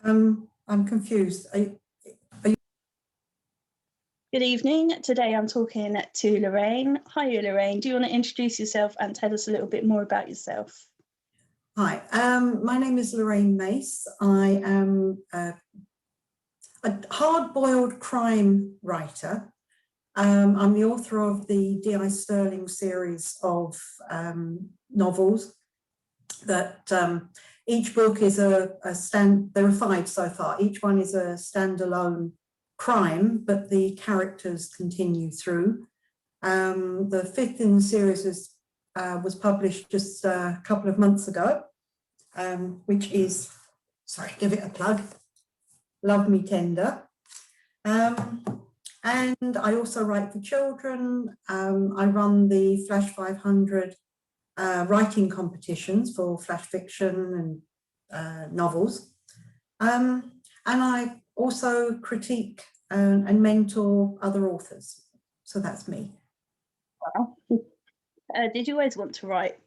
I'm confused. Good evening. Today I'm talking to Lorraine. Hi, Lorraine. Do you want to introduce yourself and tell us a little bit more about yourself? Hi, my name is Lorraine Mace. I am a hard-boiled crime writer. I'm the author of the D.I. Sterling series of novels that each book is there are 5 so far. Each one is a standalone crime, but the characters continue through. The 5th in the series was published just a couple of months ago, which is, sorry, give it a plug, Love Me Tender. And I also write for children. I run the Flash 500 writing competitions for flash fiction and novels. And I also critique and mentor other authors. So that's me. Wow. Did you always want to write?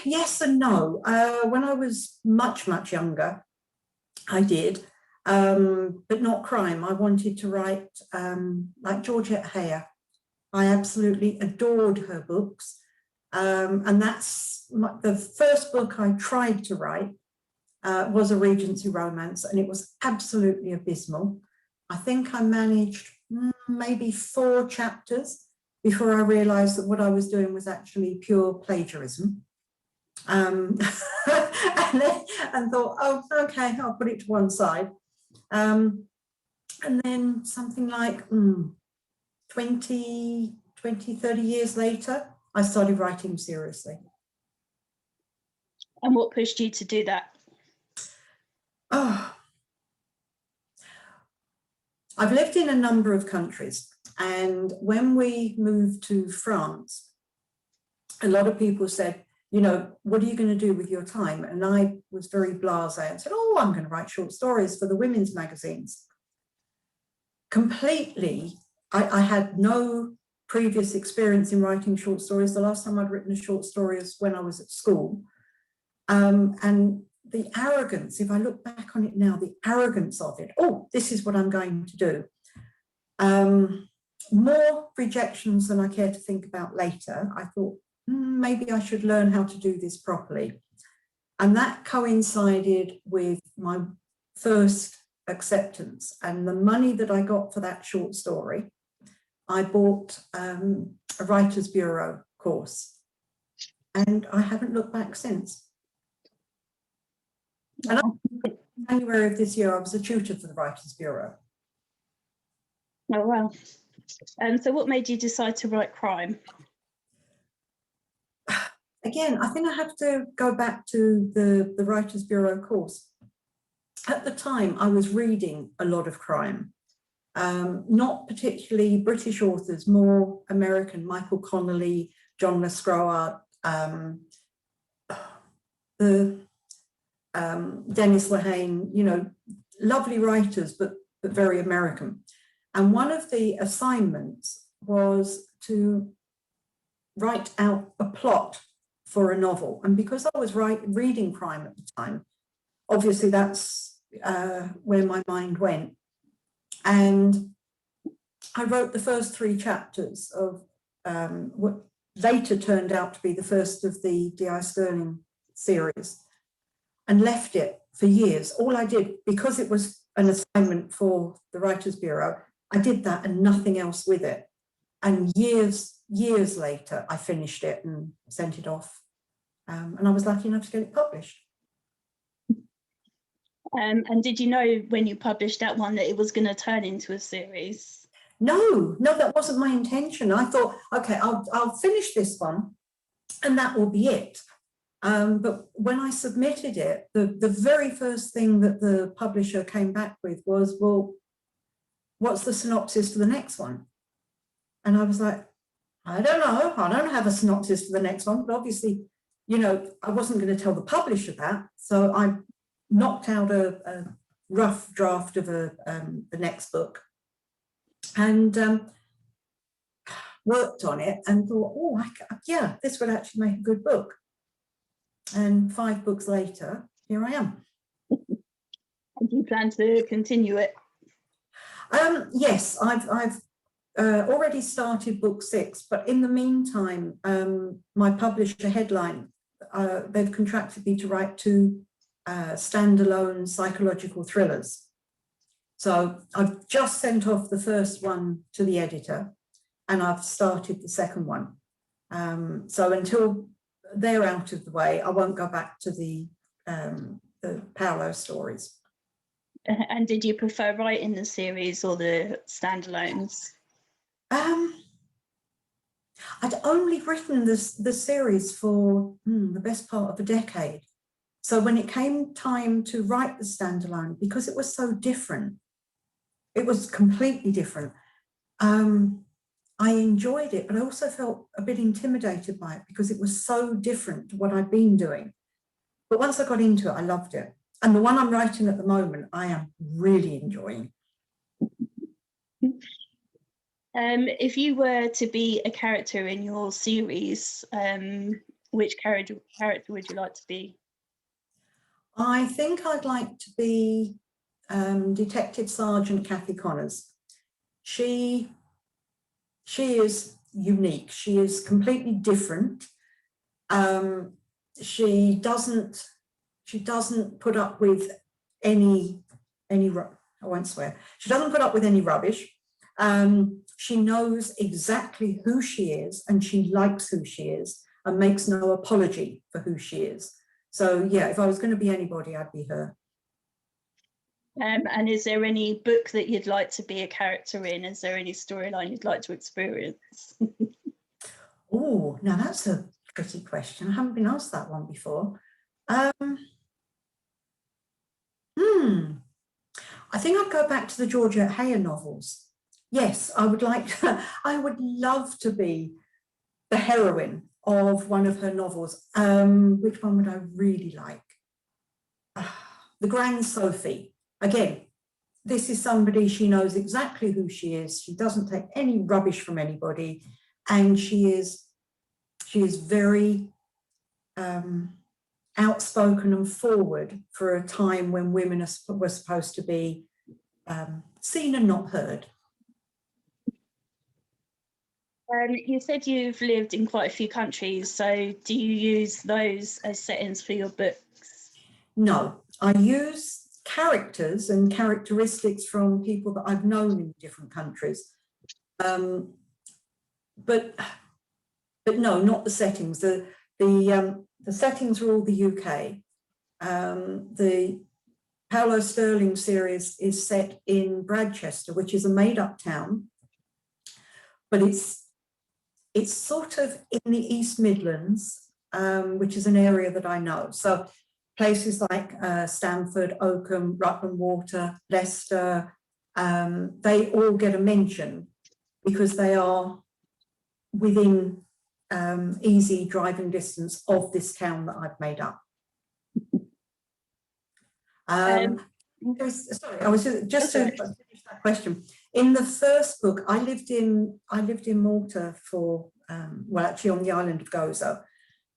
Yes and no. When I was much younger, I did, but not crime. I wanted to write like Georgette Heyer. I absolutely adored her books. And that's the first book I tried to write was a Regency romance, and it was absolutely abysmal. I think I managed maybe 4 chapters before I realized that what I was doing was actually pure plagiarism. And thought, oh, okay, I'll put it to one side. And then something like 20, 30 years later, I started writing seriously. And what pushed you to do that? Oh, I've lived in a number of countries, and when we moved to France, a lot of people said, you know, what are you going to do with your time? And I was very blasé and said, oh, I'm going to write short stories for the women's magazines. Completely, I had no previous experience in writing short stories. The last time I'd written a short story was when I was at school. And the arrogance, if I look back on it now, the arrogance of it, oh, this is what I'm going to do. More rejections than I care to think about later. I thought, maybe I should learn how to do this properly. And that coincided with my first acceptance, and the money that I got for that short story, I bought a Writers' Bureau course, and I haven't looked back since. And in January of this year, I was a tutor for the Writers' Bureau. Oh, wow. So what made you decide to write crime? Again, I think I have to go back to the Writers' Bureau course. At the time, I was reading a lot of crime, not particularly British authors, more American, Michael Connelly, John Lascroart, Dennis Lehane, you know, lovely writers, but very American. And one of the assignments was to write out a plot for a novel. And because I was reading crime at the time, obviously that's where my mind went. And I wrote the first 3 chapters of what later turned out to be the first of the D.I. Sterling series, and left it for years. All I did, because it was an assignment for the Writers' Bureau, I did that and nothing else with it. And years later, I finished it and sent it off. And I was lucky enough to get it published. And did you know when you published that one that it was going to turn into a series? No, that wasn't my intention. I thought, okay, I'll finish this one and that will be it. But when I submitted it, the very first thing that the publisher came back with was, well, what's the synopsis for the next one? And I was like, I don't know. I don't have a synopsis for the next one, but obviously, you know, I wasn't going to tell the publisher that. So I knocked out a rough draft of the next book and worked on it and thought, oh, yeah, this would actually make a good book. And 5 books later, here I am. Do you plan to continue it? Yes, I've already started book 6, but in the meantime, my publisher Headline, they've contracted me to write 2 standalone psychological thrillers. So I've just sent off the first one to the editor, and I've started the second one. So until they're out of the way, I won't go back to the Paolo stories. And did you prefer writing the series or the standalones? I'd only written the series for the best part of a decade. So when it came time to write the standalone, because it was so different, it was completely different. I enjoyed it, but I also felt a bit intimidated by it because it was so different to what I'd been doing. But once I got into it, I loved it. And the one I'm writing at the moment, I am really enjoying. If you were to be a character in your series, which character would you like to be? I think I'd like to be Detective Sergeant Kathy Connors. She is unique. She is completely different. She doesn't put up with any I won't swear. She doesn't put up with any rubbish. She knows exactly who she is, and she likes who she is and makes no apology for who she is. So yeah, if I was going to be anybody, I'd be her. And is there any book that you'd like to be a character in? Is there any storyline you'd like to experience? Oh, now that's a tricky question. I haven't been asked that one before. I think I'd go back to the Georgia Hayer novels. Yes, I would love to be the heroine of one of her novels. Which one would I really like? The Grand Sophie. Again, this is somebody, she knows exactly who she is. She doesn't take any rubbish from anybody. And she is very outspoken and forward for a time when women were supposed to be seen and not heard. You said you've lived in quite a few countries, so do you use those as settings for your books? No, I use characters and characteristics from people that I've known in different countries. But no, not the settings. The settings are all the UK. The Paolo Stirling series is set in Bradchester, which is a made-up town, but it's sort of in the East Midlands, which is an area that I know. So places like Stamford, Oakham, Rutland Water, Leicester, they all get a mention because they are within easy driving distance of this town that I've made up. Sorry, I was just to finish that question. In the first book, I lived in Malta for well, actually on the island of Gozo,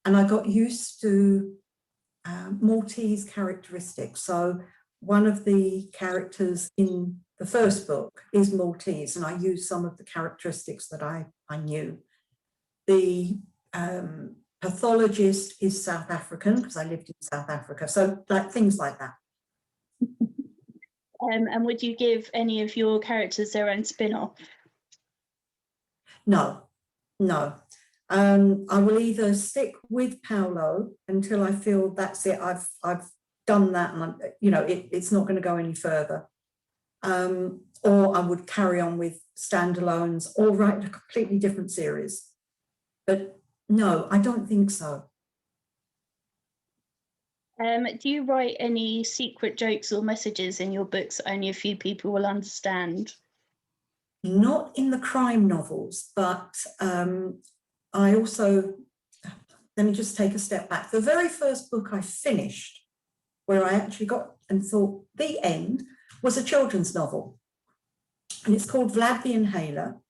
and I got used to Maltese characteristics. So one of the characters in the first book is Maltese, and I used some of the characteristics that I knew. The pathologist is South African because I lived in South Africa. So like things like that. And would you give any of your characters their own spin-off? No. I will either stick with Paolo until I feel that's it. I've done that, and it's not going to go any further. Or I would carry on with standalones or write a completely different series. But no, I don't think so. Do you write any secret jokes or messages in your books that only a few people will understand? Not in the crime novels, but I also, let me just take a step back. The very first book I finished, where I actually got and thought the end, was a children's novel. And it's called Vlad the Inhaler,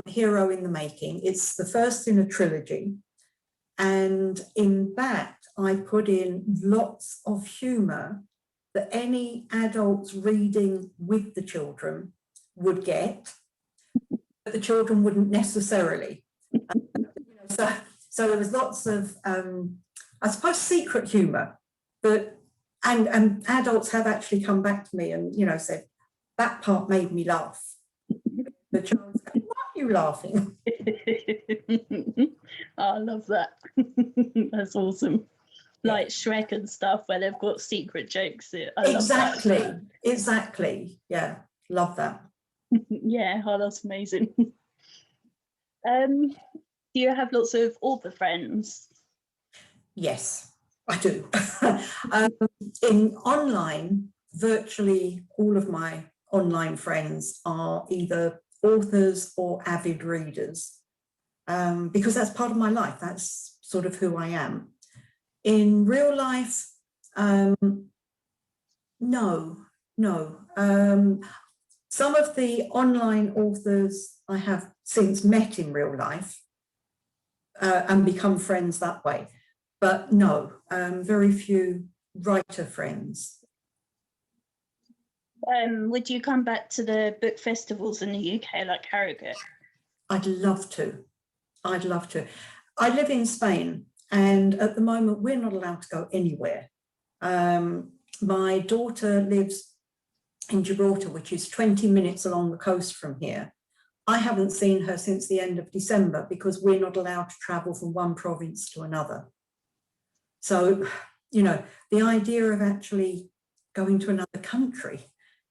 Hero in the Making. It's the first in a trilogy. And in that, I put in lots of humour that any adults reading with the children would get, but the children wouldn't necessarily. So there was lots of, I suppose, secret humour, but and adults have actually come back to me and, you know, said, that part made me laugh. The child's going, why are you laughing? I love that. That's awesome. Yeah. Like Shrek and stuff, where they've got secret jokes. Exactly. Yeah, love that. Yeah, oh, that's amazing. Do you have lots of author friends? Yes, I do. In online, virtually all of my online friends are either authors or avid readers, because that's part of my life. That's sort of who I am. In real life, no. Some of the online authors I have since met in real life and become friends that way. But no, very few writer friends. Would you come back to the book festivals in the UK, like Harrogate? I'd love to. I live in Spain, and at the moment we're not allowed to go anywhere. My daughter lives in Gibraltar, which is 20 minutes along the coast from here. I haven't seen her since the end of December because we're not allowed to travel from one province to another. So, you know, the idea of actually going to another country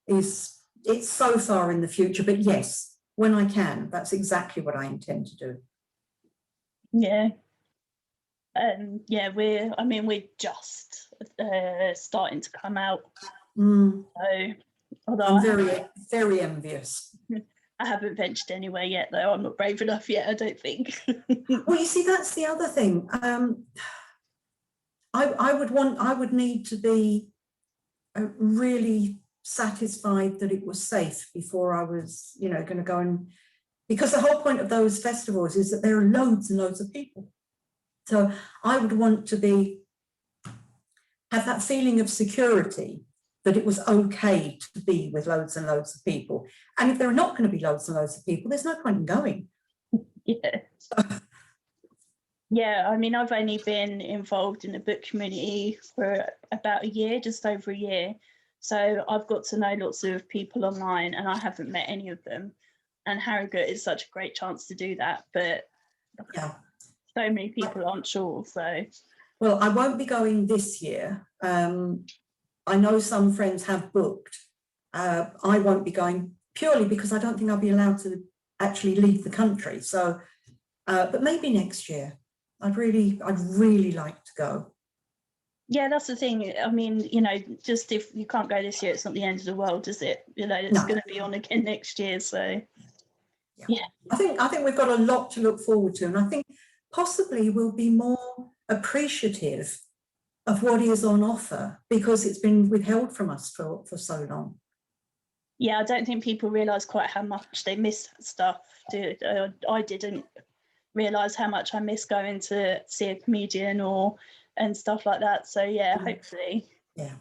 it's so far in the future, but yes, when I can, that's exactly what I intend to do. Yeah. Yeah, we're just starting to come out. So, although I'm very envious. I haven't ventured anywhere yet, though. I'm not brave enough yet, I don't think. Well, you see, that's the other thing. I would need to be really satisfied that it was safe before I was, you know, going to go and, because the whole point of those festivals is that there are loads and loads of people. So I would want to have that feeling of security that it was okay to be with loads and loads of people. And if there are not going to be loads and loads of people, there's no point in going. Yeah. Yeah, I mean, I've only been involved in the book community for about a year, just over a year. So I've got to know lots of people online and I haven't met any of them. And Harrogate is such a great chance to do that. But yeah, so many people aren't sure. So, well, I won't be going this year. I know some friends have booked. I won't be going purely because I don't think I'll be allowed to actually leave the country. So, but maybe next year. I'd really like to go. Yeah, that's the thing. I mean, you know, just if you can't go this year, it's not the end of the world, is it? You know, it's going to be on again next year. So, yeah. I think we've got a lot to look forward to, and I think possibly we'll be more appreciative of what is on offer because it's been withheld from us for so long. Yeah, I don't think people realise quite how much they miss that stuff. I didn't realise how much I miss going to see a comedian and stuff like that. So yeah, hopefully. Yeah,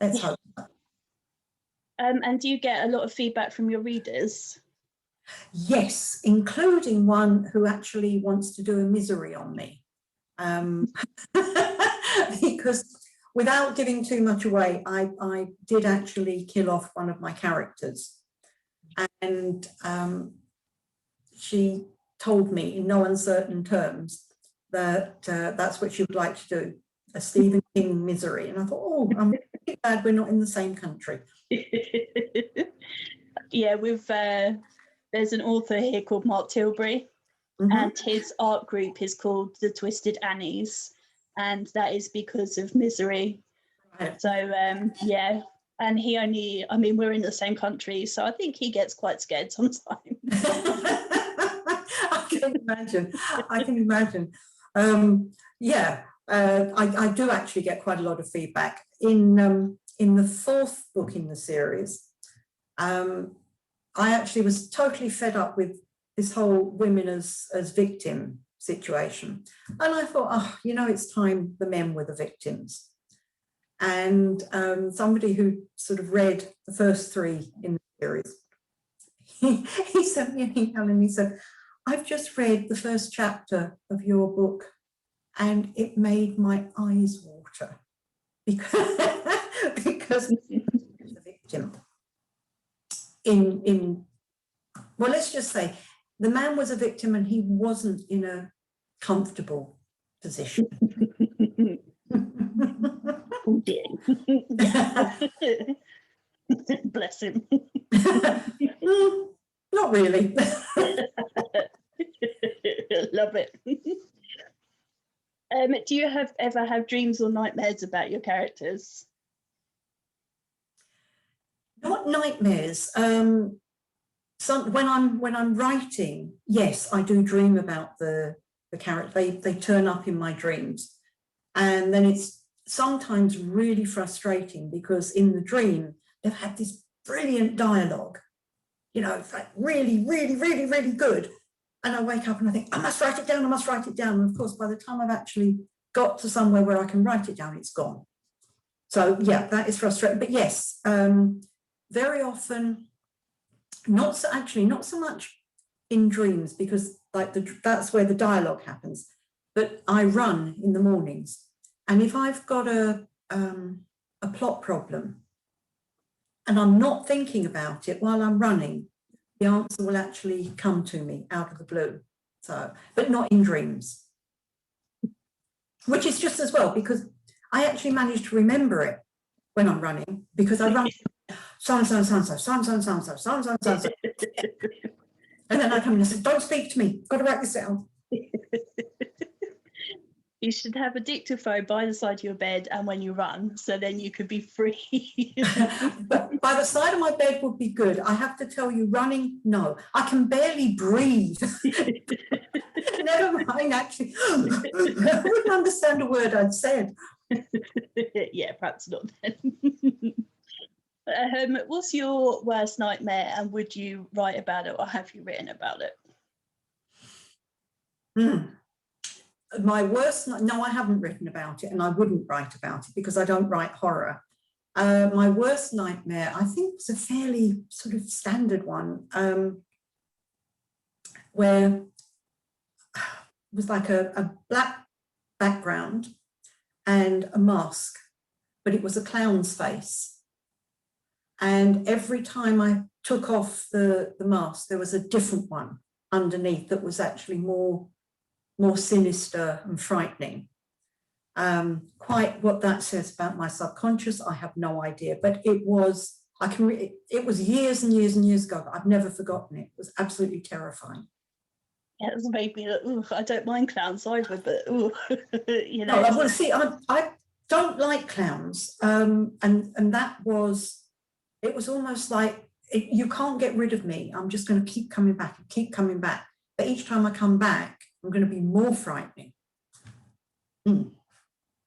let's hope. And do you get a lot of feedback from your readers? Yes, including one who actually wants to do a misery on me. Because without giving too much away, I did actually kill off one of my characters. And she told me in no uncertain terms that that's what she would like to do, a Stephen King misery. And I thought, oh, I'm really glad we're not in the same country. Yeah, there's an author here called Mark Tilbury, and his art group is called The Twisted Annies, and that is because of misery. Right. So, yeah, and we're in the same country, so I think he gets quite scared sometimes. I can imagine. Yeah, I do actually get quite a lot of feedback. In the fourth book in the series, I actually was totally fed up with this whole women as victim situation. And I thought, oh, you know, it's time the men were the victims. And somebody who sort of read the first 3 in the series, he sent me an email and he said, I've just read the first chapter of your book and it made my eyes water because the victim well, let's just say the man was a victim and he wasn't in a comfortable position. Oh dear. Bless him. Not really. Love it. Do you ever have dreams or nightmares about your characters? Not nightmares. When I'm writing, yes, I do dream about the character. They turn up in my dreams, and then it's sometimes really frustrating because in the dream they've had this brilliant dialogue, it's like really, really, really, really good. And I wake up and I think, I must write it down, I must write it down. And of course, by the time I've actually got to somewhere where I can write it down, it's gone. So yeah, that is frustrating. But yes, very often, not so much in dreams, because like that's where the dialogue happens. But I run in the mornings, and if I've got a plot problem and I'm not thinking about it while I'm running, the answer will actually come to me out of the blue. So, but not in dreams, which is just as well, because I actually manage to remember it when I'm running, because I run so and so and so and so, so and so and so and so, so and so and so. And then I come in and say, don't speak to me, got to write this down. You should have a dictaphone by the side of your bed and when you run, so then you could be free. But by the side of my bed would be good. I have to tell you, running, no. I can barely breathe. Never mind, actually. I wouldn't understand a word I'd said. Yeah, perhaps not then. What's your worst nightmare, and would you write about it or have you written about it? My worst, no, I haven't written about it, and I wouldn't write about it because I don't write horror. My worst nightmare, I think, was a fairly sort of standard one, where it was like a black background and a mask, but it was a clown's face. And every time I took off the mask, there was a different one underneath that was actually more sinister and frightening. Quite what that says about my subconscious, I have no idea. But it was, it was years and years and years ago, but I've never forgotten it. It was absolutely terrifying. Yeah, it was made me look, I don't mind clowns either, but you know. No, well, see, I don't like clowns. And that was, it was almost like, you can't get rid of me. I'm just going to keep coming back and keep coming back. But each time I come back, I'm going to be more frightening.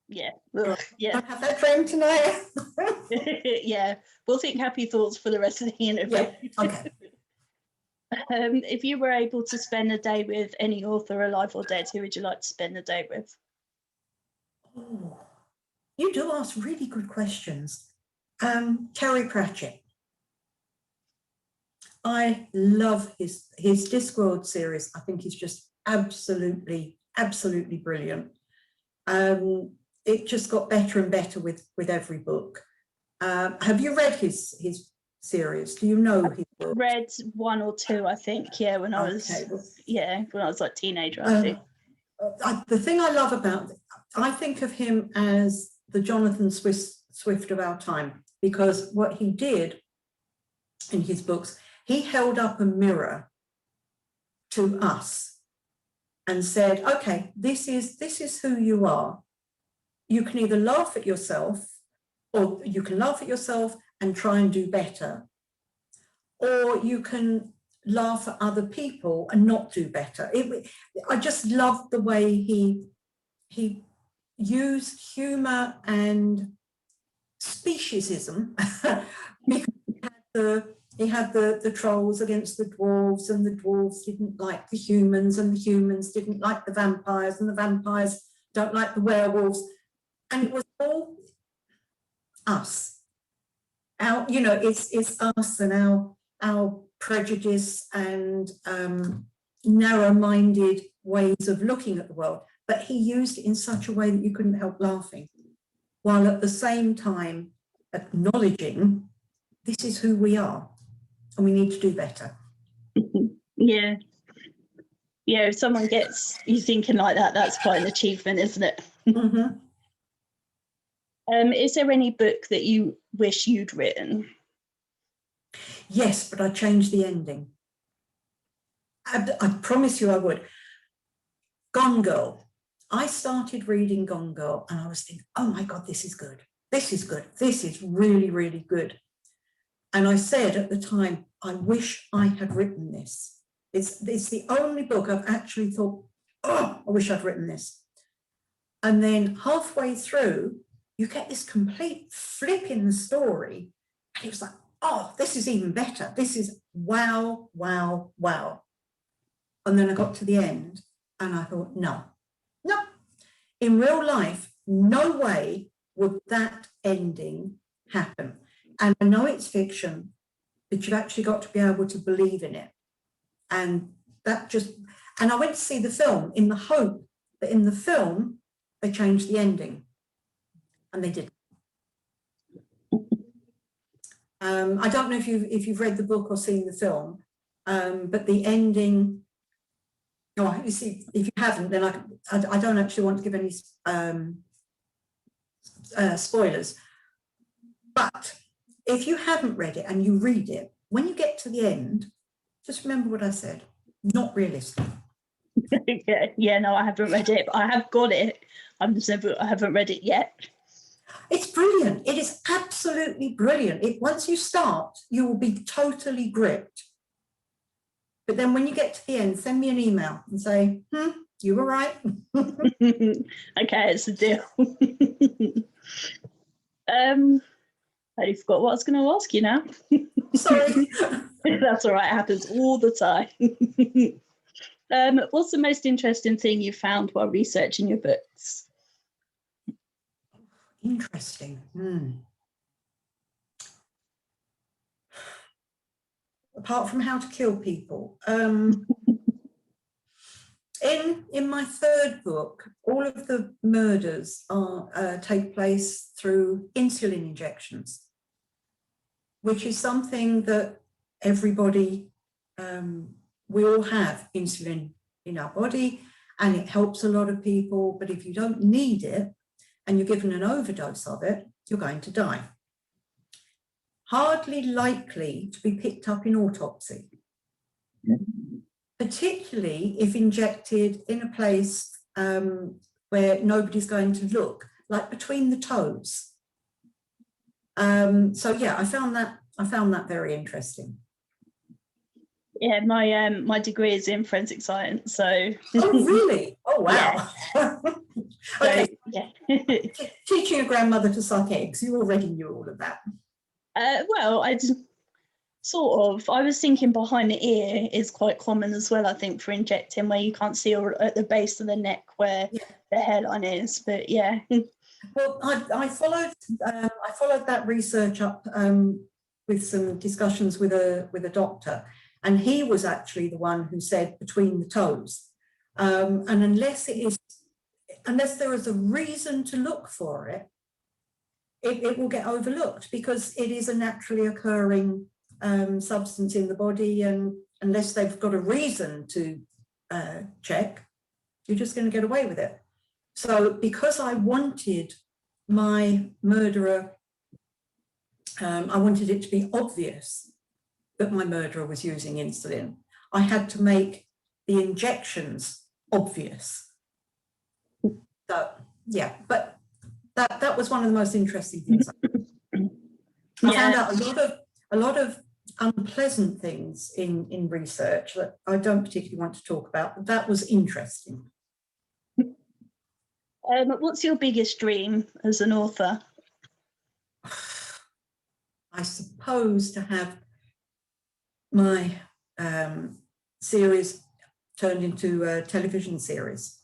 Yeah. Ugh, yeah. Don't have that dream tonight. Yeah. We'll think happy thoughts for the rest of the interview. Yeah. Okay. If you were able to spend a day with any author, alive or dead, who would you like to spend the day with? Oh, you do ask really good questions. Terry Pratchett. I love his Discworld series. I think he's just absolutely brilliant. It just got better and better with every book. Have you read his series? Do you know his book? Read 1 or 2, I think. Yeah, when I was like a teenager, I think. The thing I love about it, I think of him as the Jonathan Swift of our time, because what he did in his books, he held up a mirror to us and said, okay, this is who you are. You can either laugh at yourself, or you can laugh at yourself and try and do better, or you can laugh at other people and not do better. I just loved the way he used humor and speciesism. Because he had the trolls against the dwarves, and the dwarves didn't like the humans, and the humans didn't like the vampires, and the vampires don't like the werewolves. And it was all, us. It's us and our prejudice and narrow-minded ways of looking at the world. But he used it in such a way that you couldn't help laughing, while at the same time acknowledging this is who we are and we need to do better. Yeah. Yeah, if someone gets you thinking like that, that's quite an achievement, isn't it? Mm-hmm. Is there any book that you wish you'd written? Yes, but I changed the ending. I promise you I would. Gone Girl. I started reading Gone Girl and I was thinking, oh my God, this is good. This is good. This is really, really good. And I said at the time, I wish I had written this. It's the only book I've actually thought, oh, I wish I'd written this. And then halfway through, you get this complete flip in the story. And it was like, oh, this is even better. This is wow, wow, wow. And then I got to the end and I thought, no. In real life, no way would that ending happen. And I know it's fiction, but you've actually got to be able to believe in it. And I went to see the film in the hope that in the film, they changed the ending. And they didn't. I don't know if you've read the book or seen the film, but the ending, you see, if you haven't, then I don't actually want to give any spoilers. But if you haven't read it and you read it, when you get to the end, just remember what I said. Not realistic. No, I haven't read it, but I have got it. I haven't read it yet. It's brilliant. It is absolutely brilliant. Once you start, you will be totally gripped. But then when you get to the end, send me an email and say, you were right. Okay, it's a deal. I forgot what I was going to ask you now. Sorry. That's all right. It happens all the time. What's the most interesting thing you found while researching your books? Interesting. Apart from how to kill people. In my third book, all of the murders take place through insulin injections, which is something that everybody, we all have insulin in our body and it helps a lot of people. But if you don't need it and you're given an overdose of it, you're going to die. Hardly likely to be picked up in autopsy. Particularly if injected in a place where nobody's going to look, like between the toes. So yeah, I found that very interesting. Yeah, my degree is in forensic science, so. Oh really? Oh wow. Yeah. Okay. So, yeah. Teaching a grandmother to suck eggs, you already knew all of that. Well, I was thinking behind the ear is quite common as well, I think, for injecting, where you can't see at the base of the neck where the hairline is, but yeah. Well, I followed that research up with some discussions with a doctor, and he was actually the one who said between the toes, and unless there is a reason to look for it, it will get overlooked because it is a naturally occurring substance in the body, and unless they've got a reason to check, you're just going to get away with it. So because I wanted my murderer, I wanted it to be obvious that my murderer was using insulin, I had to make the injections obvious. So yeah, but that was one of the most interesting things. I found out a lot of unpleasant things in research that I don't particularly want to talk about, but that was interesting. What's your biggest dream as an author? I suppose to have my series turned into a television series.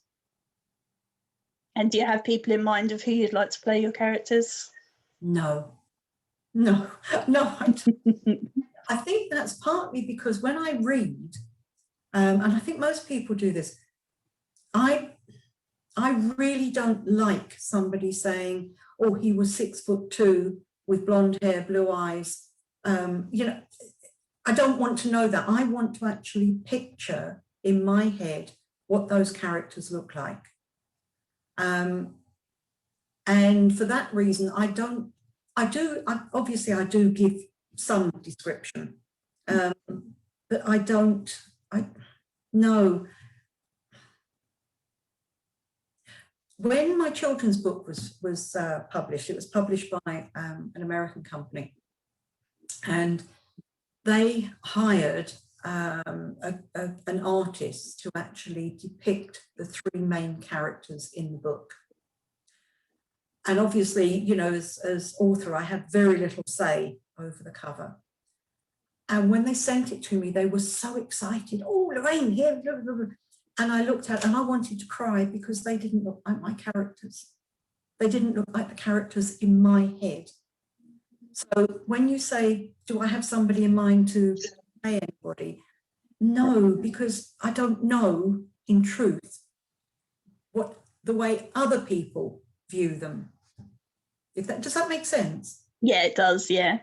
And do you have people in mind of who you'd like to play your characters? No, no, no. I think that's partly because when I read, and I think most people do this, I really don't like somebody saying, oh, he was 6'2" with blonde hair, blue eyes. You know, I don't want to know that. I want to actually picture in my head what those characters look like. And for that reason, obviously I do give some description, but no. When my children's book was published, it was published by an American company, and they hired an artist to actually depict the three main characters in the book. And obviously, you know, as author, I had very little say over the cover. And when they sent it to me, they were so excited. Oh, Lorraine, here. Blah, blah, blah. And I looked at it and I wanted to cry because they didn't look like my characters. They didn't look like the characters in my head. So when you say, do I have somebody in mind to play anybody? No, because I don't know in truth what the way other people view them. Does that make sense? Yeah, it does, yeah.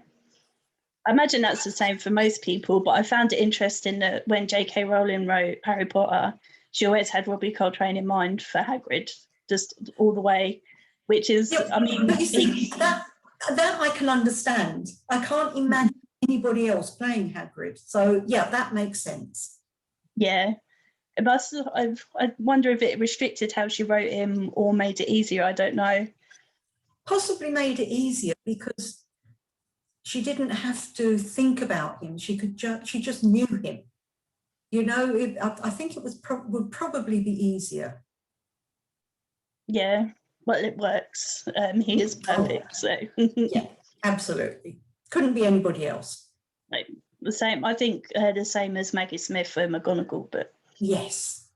I imagine that's the same for most people, but I found it interesting that when J.K. Rowling wrote Harry Potter, she always had Robbie Coltrane in mind for Hagrid, just all the way, which is, yeah, I mean... But you see, that I can understand. I can't imagine anybody else playing Hagrid. So, yeah, that makes sense. Yeah. But I wonder if it restricted how she wrote him or made it easier, I don't know. Possibly made it easier because she didn't have to think about him. She just knew him. You know, I think it would probably be easier. Yeah, well, it works. He is perfect, so. Yeah, absolutely. Couldn't be anybody else. Like, the same, I think the same as Maggie Smith for McGonagall, but. Yes.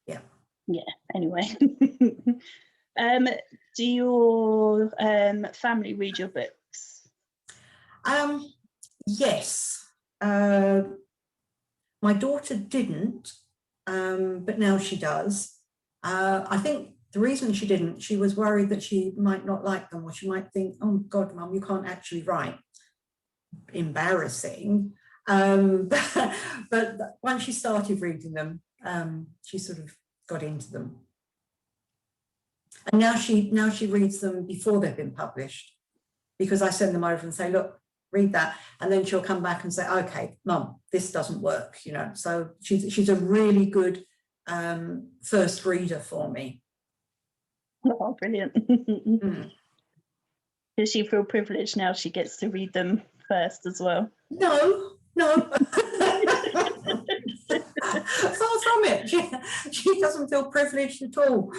Yeah. Yeah, anyway. Do your family read your books? Yes. My daughter didn't, but now she does. I think the reason she didn't, she was worried that she might not like them, or she might think, oh God, Mum, you can't actually write. Embarrassing. But once she started reading them, she sort of got into them. And now she reads them before they've been published, because I send them over and say, look, read that, and then she'll come back and say, okay, Mum, this doesn't work, you know. So she's a really good first reader for me. Oh, brilliant. Does she feel privileged now she gets to read them first as well? No. Far from it. She doesn't feel privileged at all.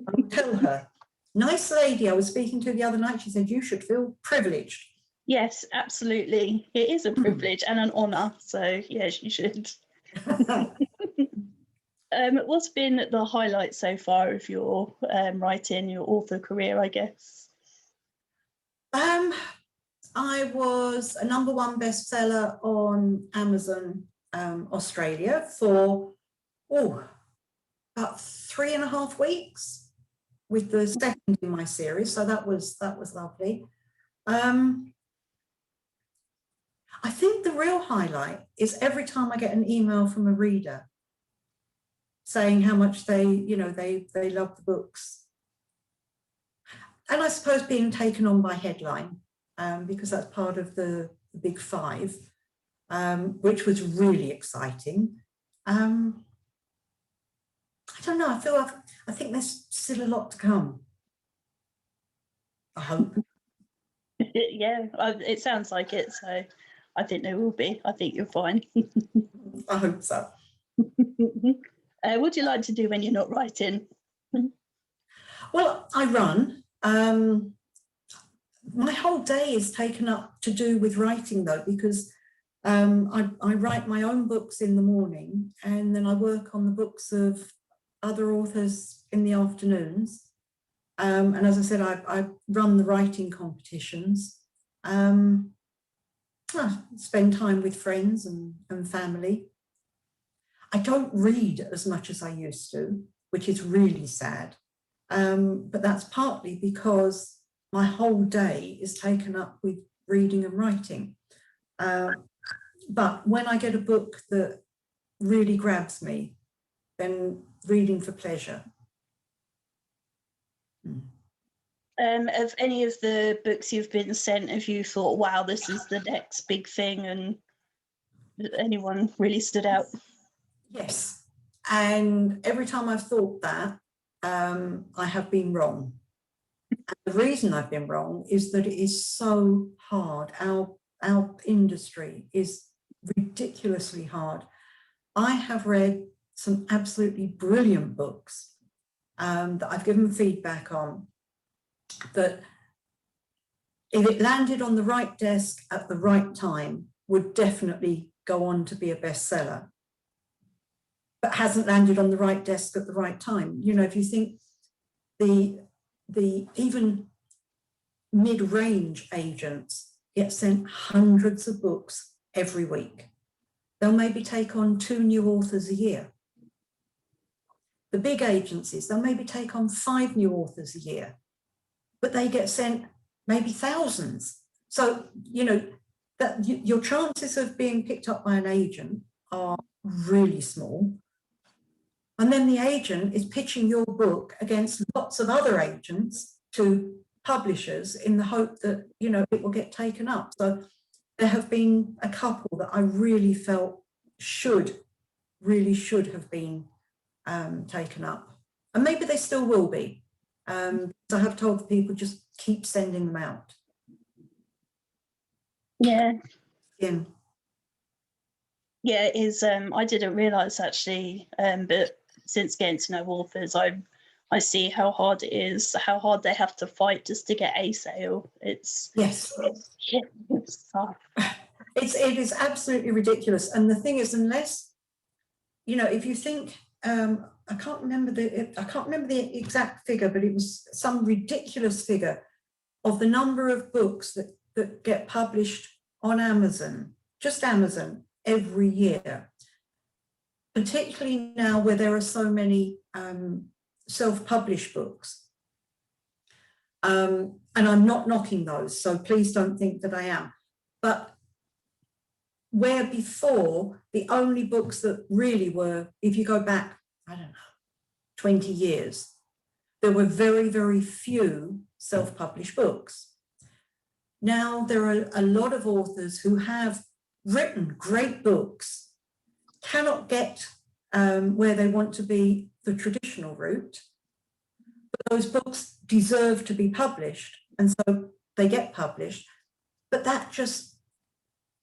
I'll tell her. Nice lady I was speaking to the other night, she said, you should feel privileged. Yes, absolutely. It is a privilege and an honour. So, yes, you should. What's been the highlight so far of your writing, your author career, I guess? I was a #1 bestseller on Amazon Australia for about 3.5 weeks with the second in my series. So that was lovely. I think the real highlight is every time I get an email from a reader saying how much they love the books. And I suppose being taken on by headline, because that's part of the big 5, which was really exciting. I don't know, I think there's still a lot to come. I hope. Yeah, it sounds like it, so I think there will be. I think you're fine. I hope so. What do you like to do when you're not writing? Well, I run. My whole day is taken up to do with writing, though, because I write my own books in the morning, and then I work on the books of other authors in the afternoons. And as I said, I run the writing competitions. I spend time with friends and family. I don't read as much as I used to, which is really sad. But that's partly because my whole day is taken up with reading and writing. But when I get a book that really grabs me, then reading for pleasure. Of any of the books you've been sent, have you thought, wow, this is the next big thing, and anyone really stood out? Yes. And every time I've thought that, I have been wrong. And the reason I've been wrong is that it is so hard. Our industry is ridiculously hard. I have read some absolutely brilliant books that I've given feedback on, that if it landed on the right desk at the right time, would definitely go on to be a bestseller, but hasn't landed on the right desk at the right time. You know, if you think the even mid-range agents get sent hundreds of books every week. They'll maybe take on 2 new authors a year. The big agencies, they'll maybe take on 5 new authors a year, but they get sent maybe thousands. So, you know, that your chances of being picked up by an agent are really small. And then the agent is pitching your book against lots of other agents to publishers in the hope that, you know, it will get taken up. So there have been a couple that I really felt really should have been taken up. And maybe they still will be. So I have told people, just keep sending them out. Yeah. Yeah. Yeah, it is. I didn't realise actually, but since getting to know authors, I see how hard it is, how hard they have to fight just to get a sale. It's tough. It is absolutely ridiculous. And the thing is, unless, you know, if you think, I can't remember the exact figure, but it was some ridiculous figure of the number of books that get published on Amazon, just Amazon, every year, particularly now where there are so many self-published books. And I'm not knocking those, so please don't think that I am. But where before the only books that really were, if you go back, I don't know, 20 years, there were very, very few self-published books. Now there are a lot of authors who have written great books, cannot get where they want to be the traditional route, but those books deserve to be published, and so they get published. But that just,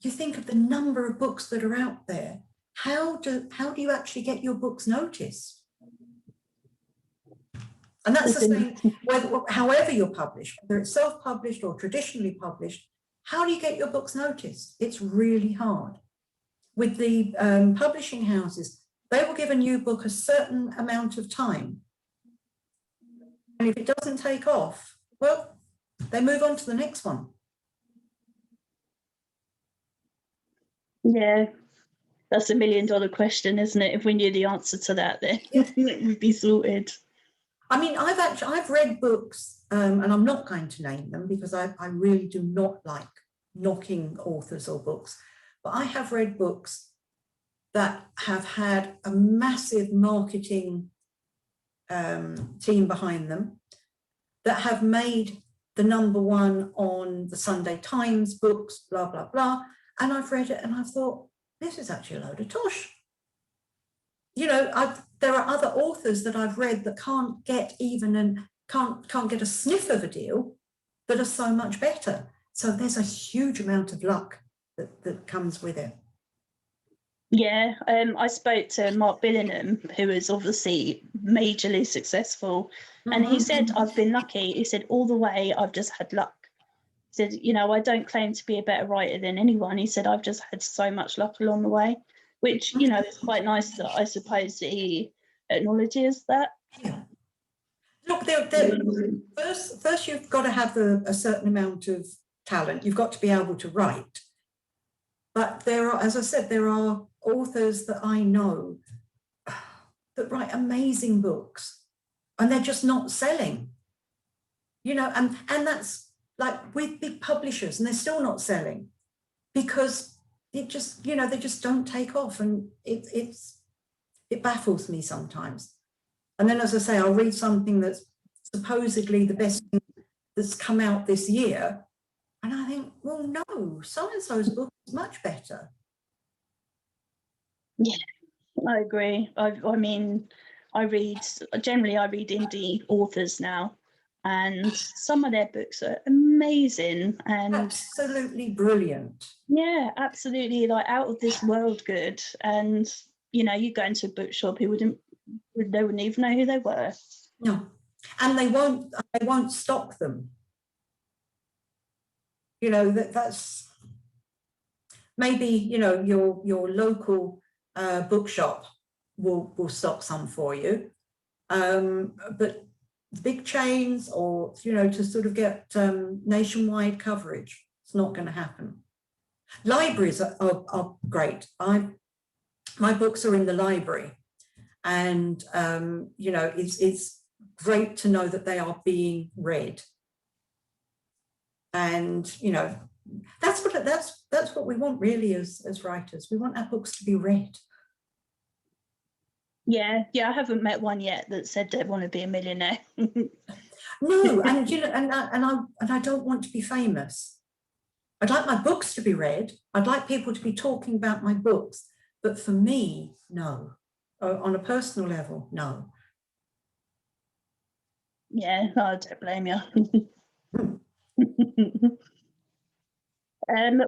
you think of the number of books that are out there. How do you actually get your books noticed? And that's the same, however you're published, whether it's self-published or traditionally published, how do you get your books noticed? It's really hard. With the publishing houses, they will give a new book a certain amount of time. And if it doesn't take off, well, they move on to the next one. Yeah, that's $1 million question, isn't it? If we knew the answer to that, then it would be sorted. I mean, I've read books, and I'm not going to name them because I really do not like knocking authors or books, but I have read books that have had a massive marketing team behind them, that have made the #1 on the Sunday Times books, blah, blah, blah. And I've read it and I've thought, this is actually a load of tosh. You know, there are other authors that I've read that can't get even and can't get a sniff of a deal that are so much better. So there's a huge amount of luck that comes with it. Yeah, I spoke to Mark Billingham, who is obviously majorly successful, and he said, I've been lucky. He said, all the way, I've just had luck. He said, you know, I don't claim to be a better writer than anyone. He said, I've just had so much luck along the way, which, you know, is quite nice that I suppose that he acknowledges that. Yeah. Look, first you've got to have a certain amount of talent. You've got to be able to write. But there are, as I said, there are authors that I know that write amazing books and they're just not selling. You know, and that's like with big publishers and they're still not selling because it just, you know, they just don't take off, and it baffles me sometimes. And then, as I say, I'll read something that's supposedly the best thing that's come out this year, and I think, well, no, so-and-so's book is much better. Yeah, I agree. I mean, I read indie authors now, and some of their books are amazing and absolutely brilliant. Yeah, absolutely, like out of this world good. And you know, you go into a bookshop, they wouldn't even know who they were. No, and they won't stock them. You know, that's maybe, you know, your local bookshop will stock some for you, but big chains, or, you know, to sort of get nationwide coverage, it's not going to happen. Libraries are great. My books are in the library, and you know, it's great to know that they are being read. And you know, that's what we want really as writers. We want our books to be read. Yeah, I haven't met one yet that said they want to be a millionaire. No, and you know, and I don't want to be famous. I'd like my books to be read. I'd like people to be talking about my books, but for me, no. On a personal level, no. Yeah, I don't blame you.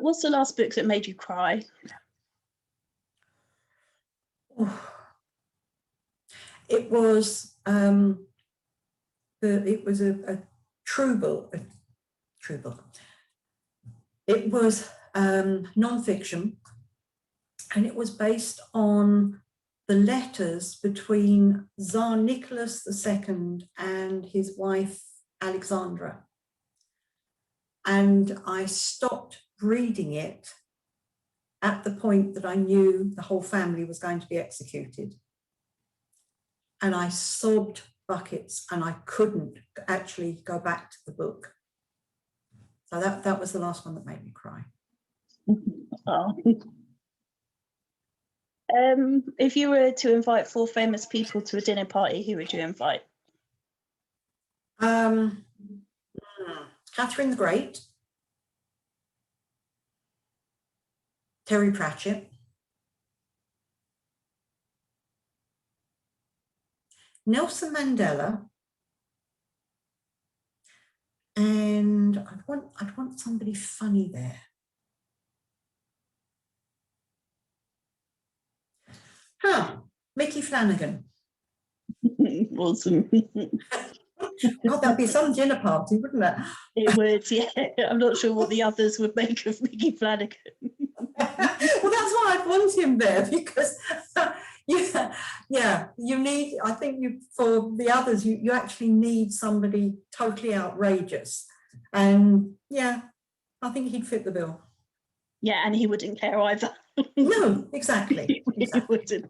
What's the last book that made you cry? It was a true book. It was non-fiction, and it was based on the letters between Tsar Nicholas II and his wife Alexandra. And I stopped reading it at the point that I knew the whole family was going to be executed. And I sobbed buckets, and I couldn't actually go back to the book. So that was the last one that made me cry. Oh. If you were to invite 4 famous people to a dinner party, who would you invite? Catherine the Great, Terry Pratchett, Nelson Mandela, and I'd want somebody funny there. Mickey Flanagan. Awesome. God, that'd be some dinner party, wouldn't it? It would, yeah. I'm not sure what the others would make of Mickey Flanagan. Well, that's why I'd want him there, because you need, I think for the others, you actually need somebody totally outrageous. And yeah, I think he'd fit the bill. Yeah, and he wouldn't care either. No, exactly. He wouldn't.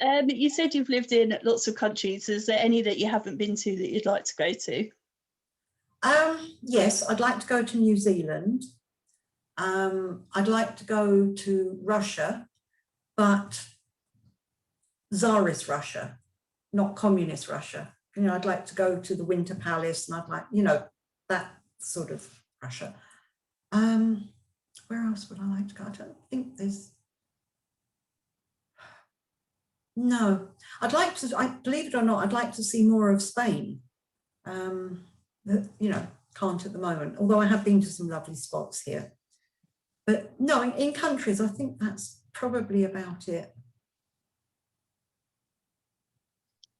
You said you've lived in lots of countries. Is there any that you haven't been to that you'd like to go to? Yes, I'd like to go to New Zealand. I'd like to go to Russia, but Tsarist Russia, not communist Russia. You know, I'd like to go to the Winter Palace, and I'd like, you know, that sort of Russia. Where else would I like to go? I don't think there's. No, I'd like to, believe it or not, I'd like to see more of Spain. You know, can't at the moment, although I have been to some lovely spots here. But no, in countries, I think that's probably about it.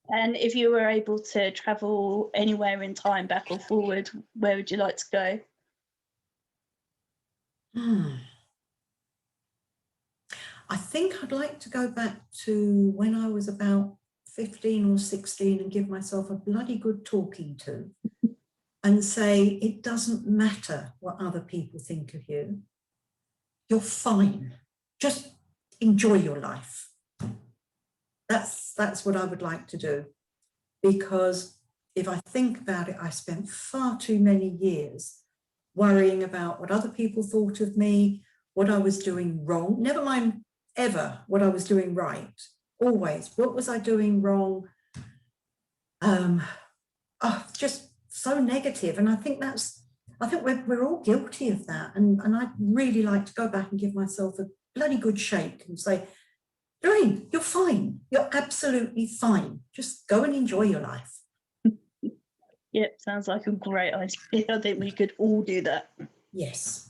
And if you were able to travel anywhere in time, back or forward, where would you like to go? I think I'd like to go back to when I was about 15 or 16 and give myself a bloody good talking to and say, it doesn't matter what other people think of you. You're fine. Just enjoy your life. That's what I would like to do, because if I think about it, I spent far too many years worrying about what other people thought of me, what I was doing wrong, never mind ever what I was doing right, always, what was I doing wrong? Just so negative. And I think we're all guilty of that. And I'd really like to go back and give myself a bloody good shake and say, Lorraine, you're fine. You're absolutely fine. Just go and enjoy your life. Yep, sounds like a great idea. I think we could all do that. Yes.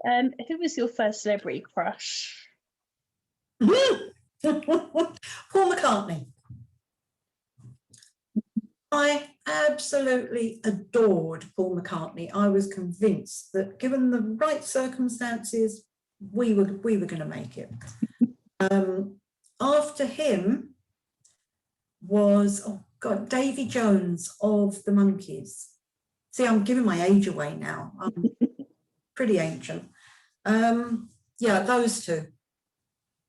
Who was your first celebrity crush? Paul McCartney. I absolutely adored Paul McCartney. I was convinced that given the right circumstances, we were going to make it. After him was, oh God, Davy Jones of the Monkees. See, I'm giving my age away now. I'm pretty ancient. Yeah, those two.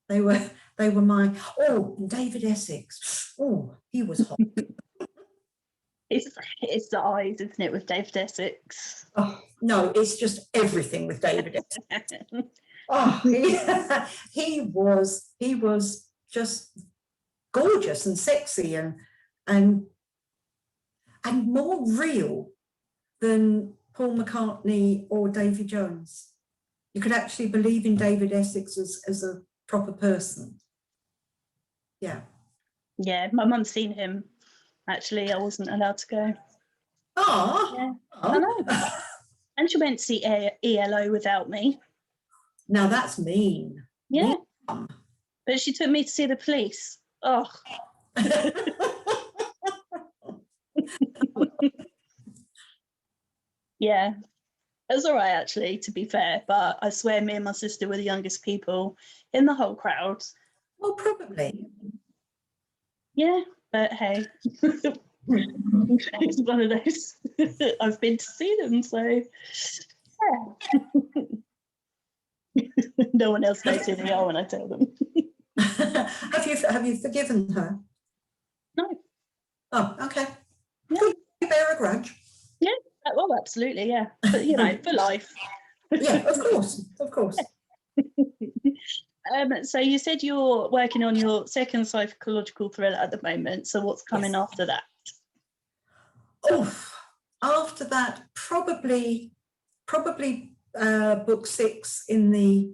They were my, David Essex. Oh, he was hot. It's the eyes, isn't it, with David Essex? Oh, no, it's just everything with David Essex. Oh, he was just gorgeous and sexy and more real than Paul McCartney or Davy Jones. You could actually believe in David Essex as a proper person. Yeah. Yeah, my mum's seen him. Actually, I wasn't allowed to go. Oh, yeah. I know. And she went to see ELO without me. Now that's mean. Yeah. Mean. But she took me to see the Police. Oh. Yeah. It was all right, actually, to be fair. But I swear me and my sister were the youngest people in the whole crowd. Well, probably. Yeah, but hey. It's one of those. I've been to see them, so yeah. No one else knows who they are when I tell them. Have you forgiven her? No. Oh, okay. Yeah. Could you bear a grudge? Yeah. Well, absolutely, yeah. But for life. Yeah, of course. So you said you're working on your second psychological thriller at the moment. So what's coming after that? Oh, after that, probably book 6 in the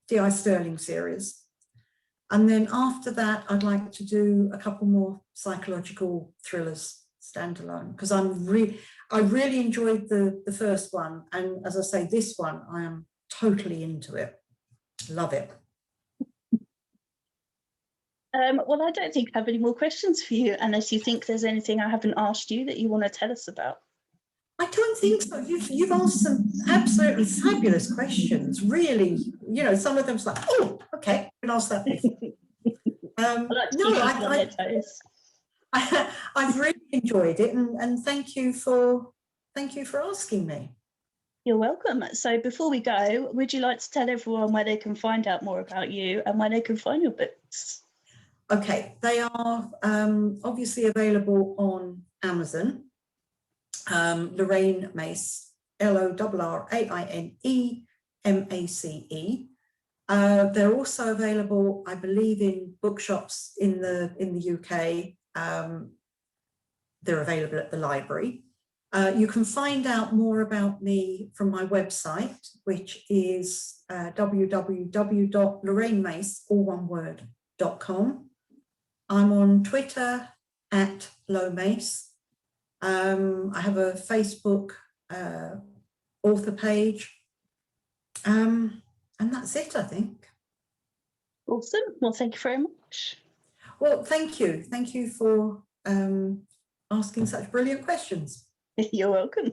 D.I. Sterling series. And then after that, I'd like to do a couple more psychological thrillers standalone, because I really enjoyed the first one. And as I say, this one, I am totally into it. Love it. Well, I don't think I have any more questions for you, unless you think there's anything I haven't asked you that you want to tell us about. I don't think so. You've asked some absolutely fabulous questions. Really, some of them's like, oh, okay, I can ask that before. I've really enjoyed it, and thank you for asking me. You're welcome. So before we go, would you like to tell everyone where they can find out more about you and where they can find your books? Okay, they are obviously available on Amazon. Lorraine Mace, LORRAINE MACE. They're also available, I believe, in bookshops in the UK. They're available at the library. You can find out more about me from my website, which is www.lorrainemace.com. I'm on Twitter @LowMace. I have a Facebook author page. And that's it, I think. Awesome. Well, thank you very much. Well, thank you. Thank you for asking such brilliant questions. You're welcome.